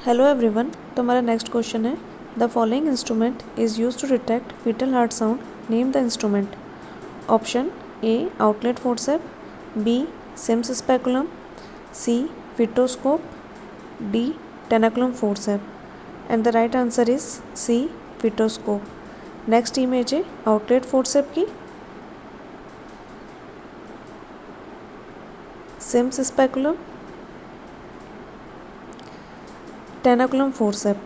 Hello everyone. तो हमारा next question है, the following instrument is use to detect fetal heart sound, name the instrument. Option A outlet forcep, B Sims speculum, C fetoscope, D tenaculum forcep. And the right answer is C fetoscope. Next image है outlet forcep की, Sims speculum, tenaculum forceps.